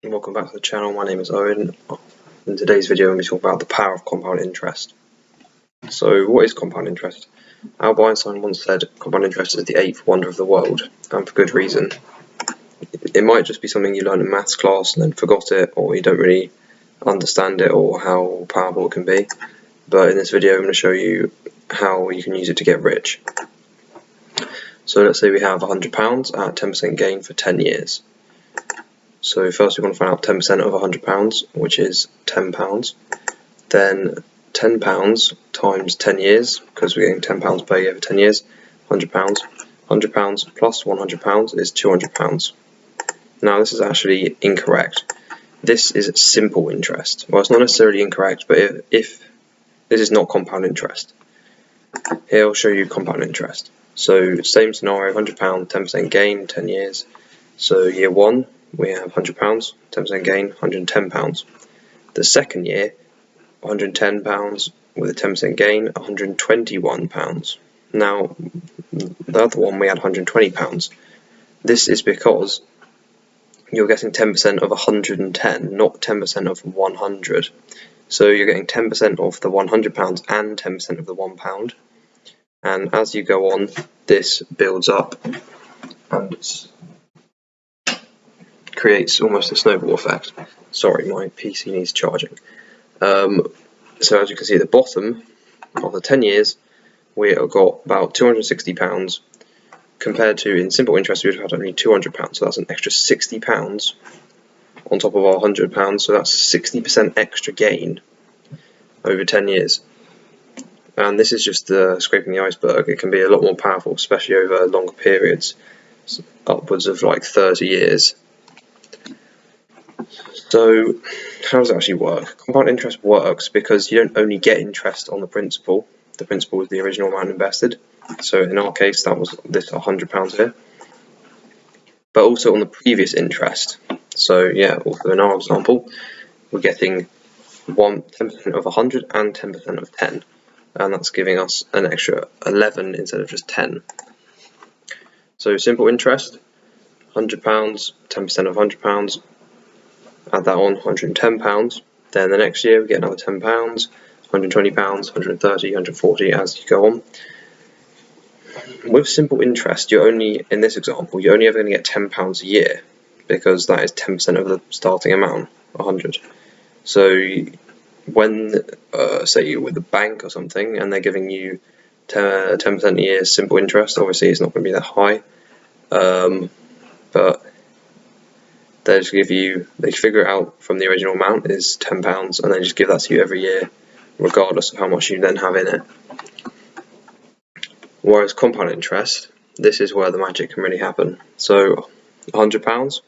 And welcome back to the channel. My name is Owen. In today's video I'm going to be talking about the power of compound interest. So what is compound interest? Albert Einstein once said compound interest is the eighth wonder of the world, and for good reason. It might just be something you learned in maths class and then forgot it, or you don't really understand it or how powerful it can be, but in this video I'm going to show you how you can use it to get rich. So let's say we have £100 at 10% gain for 10 years. So first we want to find out 10% of £100, which is £10. Then £10 times 10 years, because we're getting £10 per year for 10 years, £100. £100 plus £100 is £200. Now this is actually incorrect. This is simple interest. Well, it's not necessarily incorrect, but if this is not compound interest. Here I'll show you compound interest. So same scenario, £100, 10% gain, 10 years. So year 1, we have £100, 10% gain, £110. The second year, £110 with a 10% gain, £121. Now, the other one we had £120. This is because you're getting 10% of 110, not 10% of 100. So you're getting 10% of the £100 and 10% of the £1. And as you go on, this builds up and creates almost a snowball effect. Sorry, my PC needs charging. So as you can see at the bottom of the 10 years, we have got about £260 compared to, in simple interest, we would have had only £200. So that's an extra £60 on top of our £100. So that's 60% extra gain over 10 years. And this is just scraping the iceberg. It can be a lot more powerful, especially over longer periods, upwards of like 30 years. So how does it actually work? Compound interest works because you don't only get interest on the principal is the original amount invested. So in our case that was this £100 here, but also on the previous interest. So yeah, also in our example we're getting 10% of 100 and 10% of 10, and that's giving us an extra 11 instead of just 10. So simple interest, £100, 10% of £100, add that on, £110. Then the next year we get another £10, £120, £130, £140 as you go on. With simple interest, you're only, in this example, you're only ever going to get £10 a year, because that is 10% of the starting amount, 100. So when, say you're with a bank or something, and they're giving you 10% a year simple interest, obviously it's not going to be that high, but they figure it out from the original amount is £10, and they just give that to you every year, regardless of how much you then have in it. Whereas compound interest, this is where the magic can really happen. So £100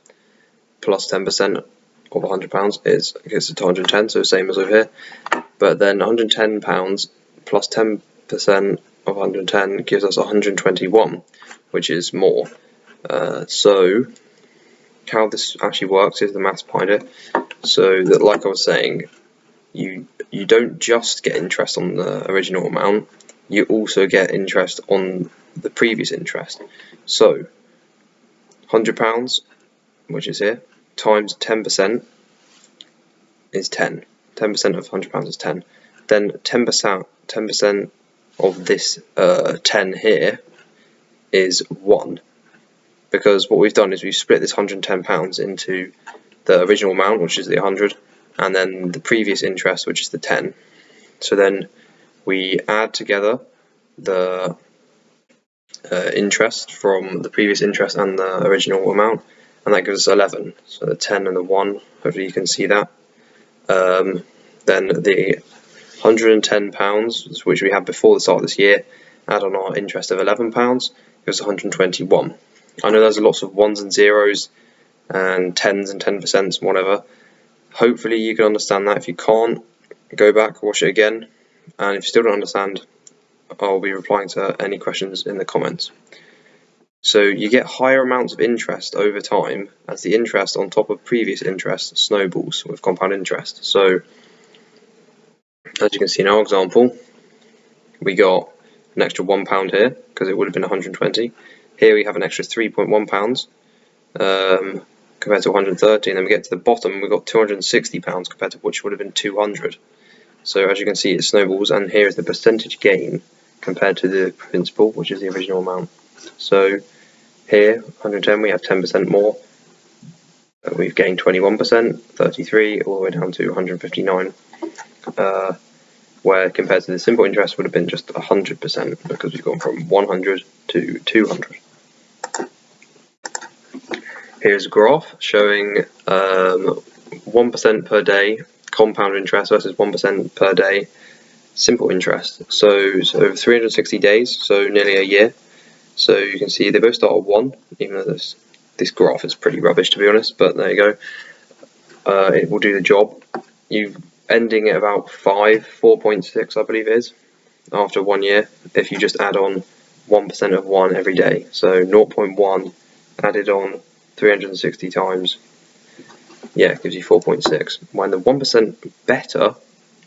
plus 10% of £100 gets it to 110, so same as over here. But then £110 plus 10% of 110 gives us 121, which is more. So how this actually works is the maths behind it. So that, like I was saying, you don't just get interest on the original amount, you also get interest on the previous interest. So £100, which is here, times 10% is 10. 10% of £100 is 10. Then 10% of this 10 here is 1. Because what we've done is we've split this £110 into the original amount, which is the 100, and then the previous interest, which is the 10. So then we add together the interest from the previous interest and the original amount, and that gives us 11. So the 10 and the 1, hopefully you can see that. Then the £110, which we had before the start of this year, add on our interest of £11, gives us 121. I know there's lots of ones and zeros and tens and 10% and whatever. Hopefully you can understand that. If you can't, go back, watch it again, and if you still don't understand, I'll be replying to any questions in the comments. So you get higher amounts of interest over time as the interest on top of previous interest snowballs with compound interest. So as you can see in our example, we got an extra £1 here because it would have been 120. Here we have an extra £3.1, compared to 130, and then we get to the bottom and we've got £260 compared to which would have been 200. So as you can see, it snowballs, and here is the percentage gain compared to the principal, which is the original amount. So here, 110, we have 10% more. We've gained 21%, 33, all the way down to 159. Where compared to the simple interest would have been just 100%, because we've gone from 100 to 200. Here's a graph showing 1% per day compound interest versus 1% per day simple interest. So over 360 days, so nearly a year. So you can see they both start at 1, even though this graph is pretty rubbish, to be honest, but there you go. It will do the job. You ending at about 4.6, I believe it is, after 1 year, if you just add on 1% of 1 every day. So 0.1 added on 360 times, yeah, it gives you 4.6. When the 1% better,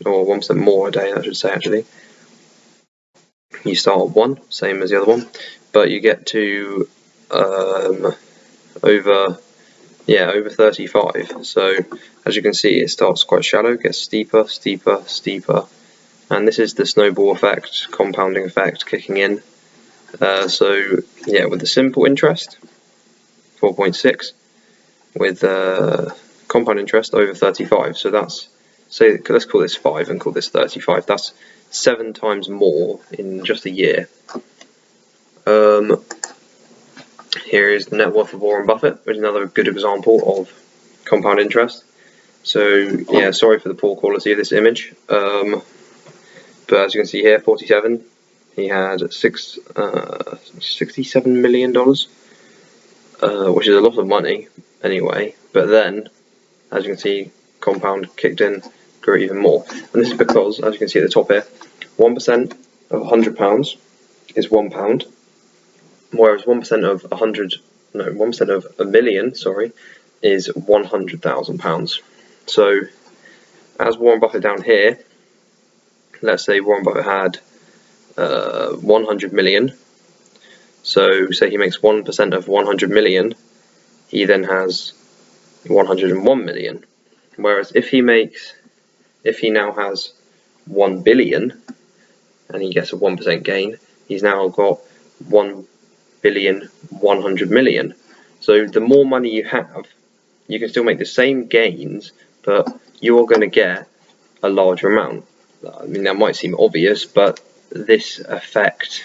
or 1% more a day, I should say, actually, you start at 1, same as the other one, but you get to over 35. So as you can see, it starts quite shallow, gets steeper, steeper, steeper, and this is the snowball effect, compounding effect kicking in. So yeah, with the simple interest, 4.6, with compound interest over 35. So that's, say, let's call this 5 and call this 35. That's 7 times more in just a year. Here is the net worth of Warren Buffett, which is another good example of compound interest. So yeah, sorry for the poor quality of this image, but as you can see here, 47, he had $67 million, which is a lot of money anyway, but then, as you can see, compound kicked in, grew even more. And this is because, as you can see at the top here, 1% of £100 is £1, whereas 1% of 1% of a million, is £100,000. So, as Warren Buffett down here, let's say Warren Buffett had 100 million. So, say he makes 1% of 100 million, he then has 101 million. Whereas if he now has 1 billion and he gets a 1% gain, he's now got 1,100,000,000. So the more money you have, you can still make the same gains, but you're going to get a larger amount. I mean, that might seem obvious, but this effect,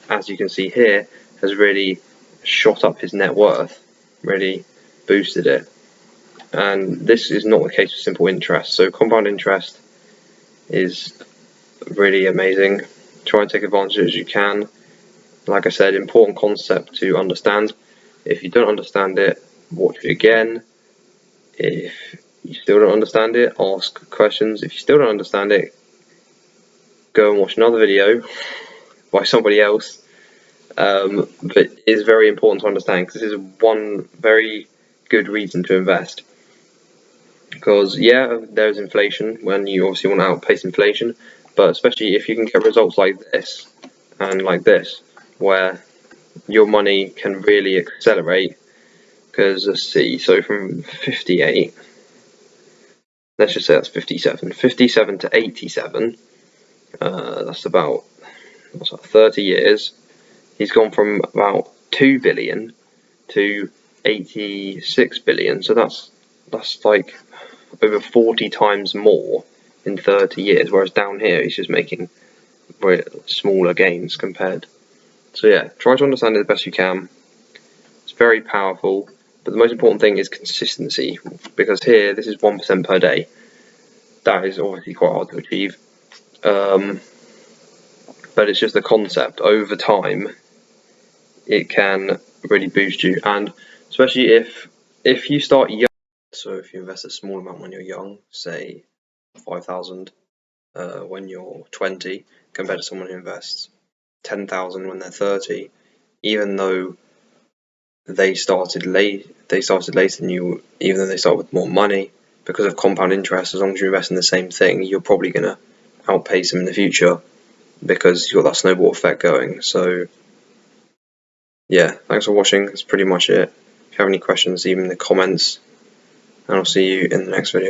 as you can see here, has really shot up his net worth, really boosted it. And this is not the case with simple interest. So compound interest is really amazing. Try and take advantage as you can. Like I said, important concept to understand. If you don't understand it, watch it again. If you still don't understand it, ask questions. If you still don't understand it, go and watch another video by somebody else. But it is very important to understand, because this is one very good reason to invest. Because yeah, there's inflation when you obviously want to outpace inflation, but especially if you can get results like this and like this, where your money can really accelerate. Because let's see, so from 58, let's just say that's 57 to 87, that's about 30 years. He's gone from about 2 billion to 86 billion, so that's like over 40 times more in 30 years, whereas down here he's just making very smaller gains compared. So yeah, try to understand it the best you can. It's very powerful, but the most important thing is consistency, because here this is 1% per day. That is obviously quite hard to achieve, but it's just the concept. Over time it can really boost you, and especially if you start young. So if you invest a small amount when you're young, say 5,000 when you're 20, compared to someone who invests 10,000 when they're 30, even though they started later than you, even though they start with more money, because of compound interest, as long as you invest in the same thing, you're probably going to outpace them in the future, because you've got that snowball effect going. So yeah, thanks for watching. That's pretty much it. If you you have any questions, leave them in the comments, and I'll see you in the next video.